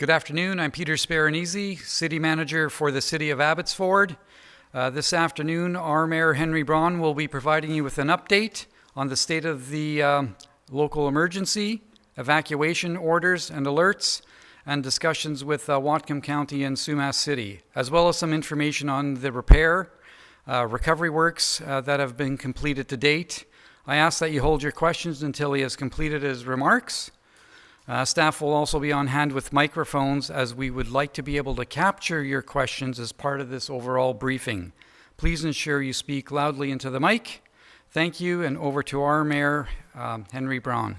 Good afternoon. I'm Peter Sparanese, City Manager for the City of Abbotsford. This afternoon, our Mayor Henry Braun will be providing you with an update on the state of the local emergency, evacuation orders and alerts, and discussions with Whatcom County and Sumas City, as well as some information on the recovery works that have been completed to date. I ask that you hold your questions until he has completed his remarks. Staff will also be on hand with microphones, as we would like to be able to capture your questions as part of this overall briefing. Please ensure you speak loudly into the mic. Thank you, and over to our Mayor, Henry Braun.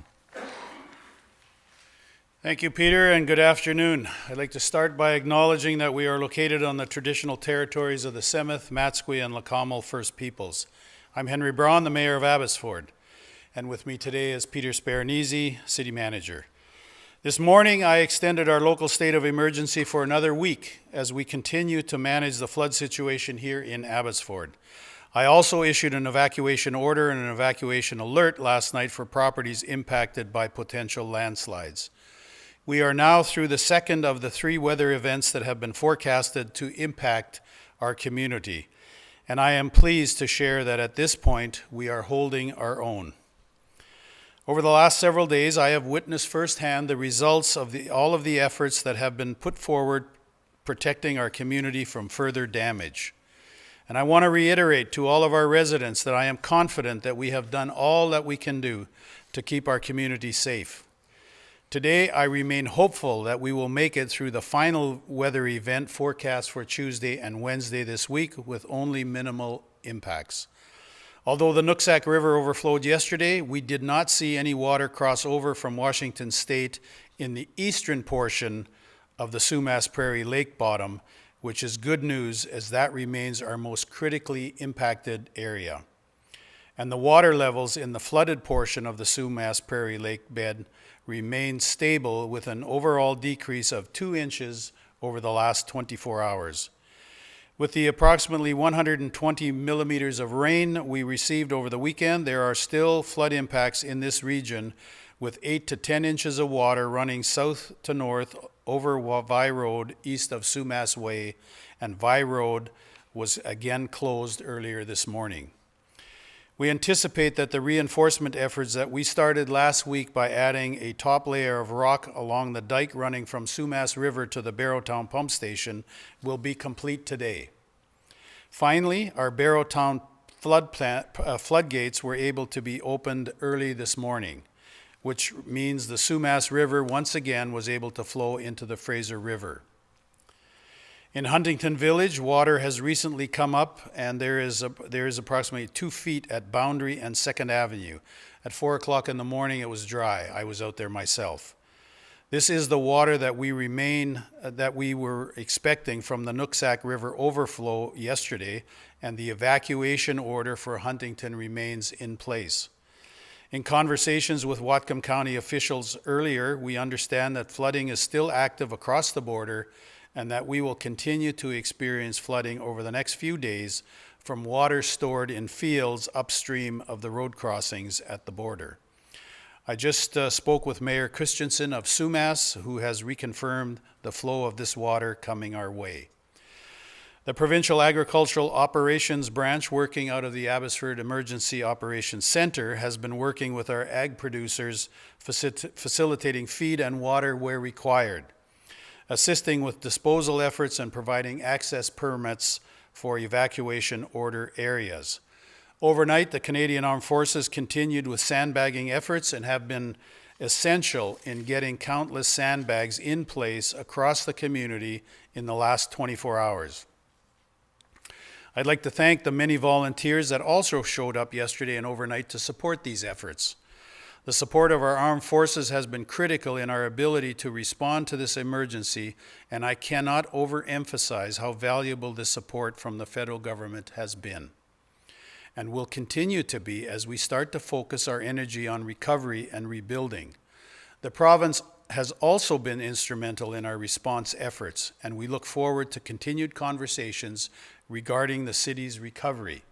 Thank you, Peter, and good afternoon. I'd like to start by acknowledging that we are located on the traditional territories of the Semith, Matsqui, and Lecomal First Peoples. I'm Henry Braun, the Mayor of Abbotsford, and with me today is Peter Sparanese, City Manager. This morning, I extended our local state of emergency for another week as we continue to manage the flood situation here in Abbotsford. I also issued an evacuation order and an evacuation alert last night for properties impacted by potential landslides. We are now through the second of the 3 weather events that have been forecasted to impact our community, and I am pleased to share that at this point, we are holding our own. Over the last several days, I have witnessed firsthand the results of all of the efforts that have been put forward protecting our community from further damage. And I want to reiterate to all of our residents that I am confident that we have done all that we can do to keep our community safe. Today, I remain hopeful that we will make it through the final weather event forecast for Tuesday and Wednesday this week with only minimal impacts. Although the Nooksack River overflowed yesterday, we did not see any water cross over from Washington State in the eastern portion of the Sumas Prairie Lake bottom, which is good news as that remains our most critically impacted area. And the water levels in the flooded portion of the Sumas Prairie Lake bed remain stable with an overall decrease of 2 inches over the last 24 hours. With the approximately 120 millimeters of rain we received over the weekend, there are still flood impacts in this region with 8 to 10 inches of water running south to north over Vi Road east of Sumas Way, and Vi Road was again closed earlier this morning. We anticipate that the reinforcement efforts that we started last week by adding a top layer of rock along the dike running from Sumas River to the Barrowtown pump station will be complete today. Finally, our Barrowtown floodgates were able to be opened early this morning, which means the Sumas River once again was able to flow into the Fraser River. In Huntington Village, water has recently come up, and there is approximately 2 feet at Boundary and 2nd Avenue. At 4 o'clock in the morning, it was dry. I was out there myself. This is the water that we were expecting from the Nooksack River overflow yesterday, and the evacuation order for Huntington remains in place. In conversations with Whatcom County officials earlier, we understand that flooding is still active across the border, and that we will continue to experience flooding over the next few days from water stored in fields upstream of the road crossings at the border. I just spoke with Mayor Christensen of Sumas, who has reconfirmed the flow of this water coming our way. The Provincial Agricultural Operations Branch, working out of the Abbotsford Emergency Operations Center, has been working with our ag producers, facilitating feed and water where required, assisting with disposal efforts and providing access permits for evacuation order areas. Overnight, the Canadian Armed Forces continued with sandbagging efforts and have been essential in getting countless sandbags in place across the community in the last 24 hours. I'd like to thank the many volunteers that also showed up yesterday and overnight to support these efforts. The support of our armed forces has been critical in our ability to respond to this emergency, and I cannot overemphasize how valuable this support from the federal government has been, and will continue to be as we start to focus our energy on recovery and rebuilding. The province has also been instrumental in our response efforts, and we look forward to continued conversations regarding the city's recovery.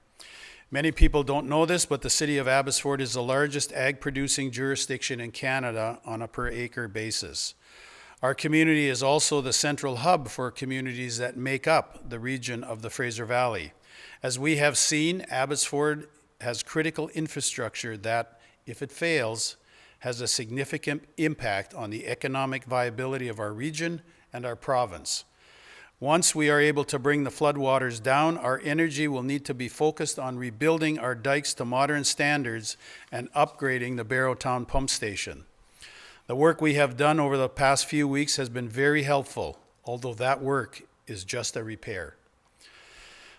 Many people don't know this, but the City of Abbotsford is the largest ag-producing jurisdiction in Canada on a per-acre basis. Our community is also the central hub for communities that make up the region of the Fraser Valley. As we have seen, Abbotsford has critical infrastructure that, if it fails, has a significant impact on the economic viability of our region and our province. Once we are able to bring the floodwaters down, our energy will need to be focused on rebuilding our dikes to modern standards and upgrading the Barrowtown pump station. The work we have done over the past few weeks has been very helpful, although that work is just a repair.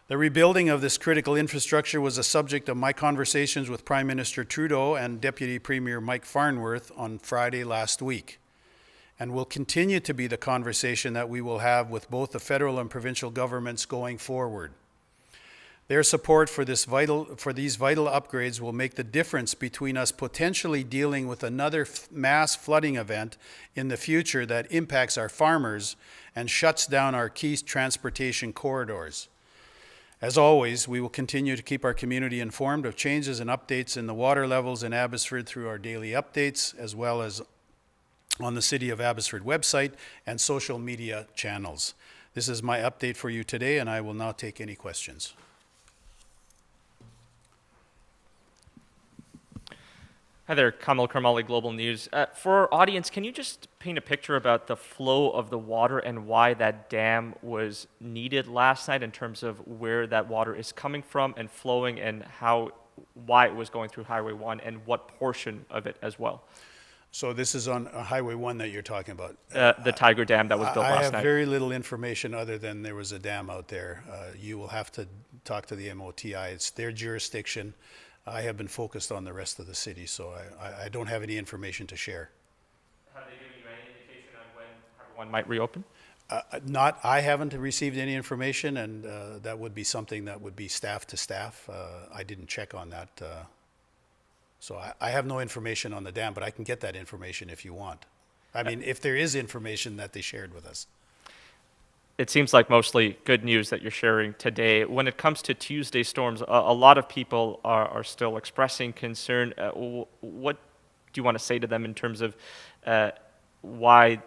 The rebuilding of this critical infrastructure was a subject of my conversations with Prime Minister Trudeau and Deputy Premier Mike Farnworth on Friday last week, and will continue to be the conversation that we will have with both the federal and provincial governments going forward. Their support for these vital upgrades will make the difference between us potentially dealing with another mass flooding event in the future that impacts our farmers and shuts down our key transportation corridors. As always, we will continue to keep our community informed of changes and updates in the water levels in Abbotsford through our daily updates, as well as on the City of Abbotsford website and social media channels. This is my update for you today, and I will now take any questions. Hi there, Kamal Karmali, Global News. For our audience, can you just paint a picture about the flow of the water and why that dam was needed last night in terms of where that water is coming from and flowing, and why it was going through Highway 1 and what portion of it as well? So this is on Highway 1 that you're talking about? The Tiger Dam that was built last night. I have very little information other than there was a dam out there. You will have to talk to the MOTI. It's their jurisdiction. I have been focused on the rest of the city, so I don't have any information to share. Have they given you any indication on when Highway 1 might reopen? I haven't received any information, and that would be something that would be staff to staff. I didn't check on that. So I have no information on the dam, but I can get that information if you want. I mean, if there is information that they shared with us. It seems like mostly good news that you're sharing today. When it comes to Tuesday storms, a lot of people are still expressing concern. What do you want to say to them in terms of why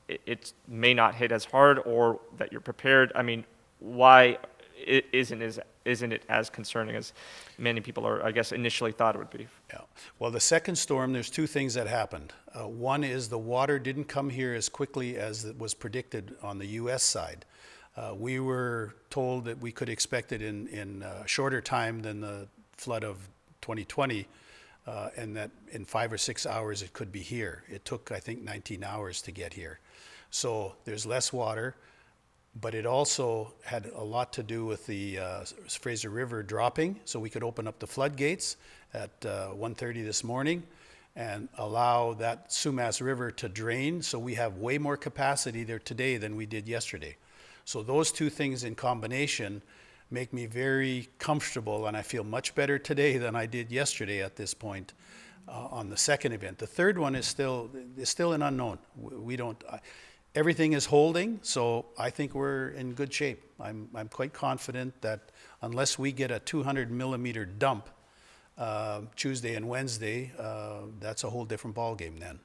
it may not hit as hard, or that you're prepared? I mean, why isn't it as concerning as many people I guess, initially thought it would be? Yeah. Well, the second storm, there's two things that happened. One is the water didn't come here as quickly as it was predicted on the U.S. side. We were told that we could expect it in a shorter time than the flood of 2020, and that in 5 or 6 hours it could be here. It took, I think, 19 hours to get here. So there's less water. But it also had a lot to do with the Fraser River dropping, so we could open up the floodgates at 1:30 this morning and allow that Sumas River to drain, so we have way more capacity there today than we did yesterday. So those two things in combination make me very comfortable, and I feel much better today than I did yesterday at this point on the second event. The third one is still an unknown. We don't. Everything is holding, so I think we're in good shape. I'm quite confident that unless we get a 200 millimeter dump Tuesday and Wednesday, that's a whole different ballgame then.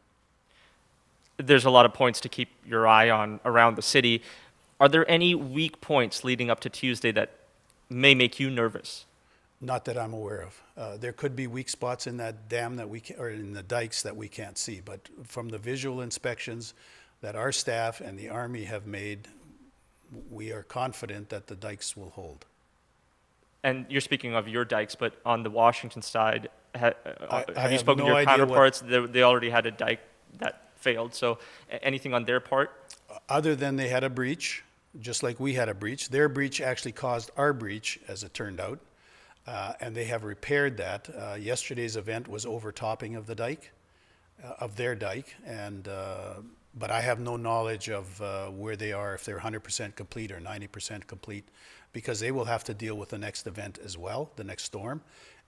There's a lot of points to keep your eye on around the city. Are there any weak points leading up to Tuesday that may make you nervous? Not that I'm aware of. There could be weak spots in that dam or in the dikes that we can't see, but from the visual inspections that our staff and the Army have made, we are confident that the dikes will hold. And you're speaking of your dikes, but on the Washington side, have you have spoken no to your idea counterparts? They already had a dike that failed, so anything on their part? Other than they had a breach, just like we had a breach. Their breach actually caused our breach, as it turned out, and they have repaired that. Yesterday's event was overtopping of the dike, of their dike, and but I have no knowledge of where they are, if they're 100% complete or 90% complete, because they will have to deal with the next event as well, the next storm,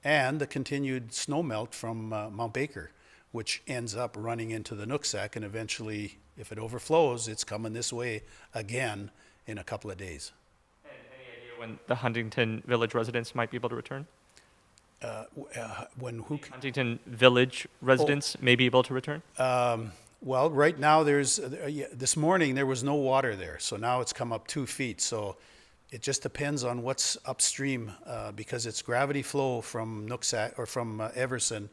and the continued snow melt from Mount Baker, which ends up running into the Nooksack, and eventually, if it overflows, it's coming this way again in a couple of days. And any idea when the Huntington Village residents might be able to return? When who? Huntington Village residents may be able to return? Well, right now this morning there was no water there, so now it's come up 2 feet. So it just depends on what's upstream because it's gravity flow from Nooksack or from Everson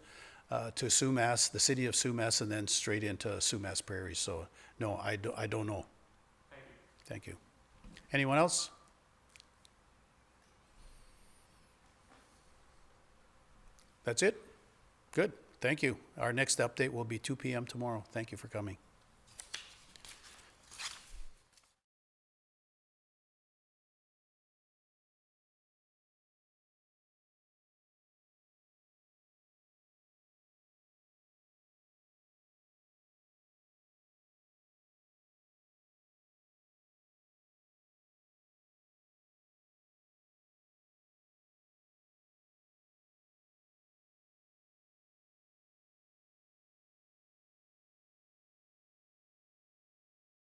to Sumas, the city of Sumas, and then straight into Sumas Prairie. So no, I don't know. Thank you. Anyone else? That's it? Good. Thank you. Our next update will be 2 p.m. tomorrow. Thank you for coming.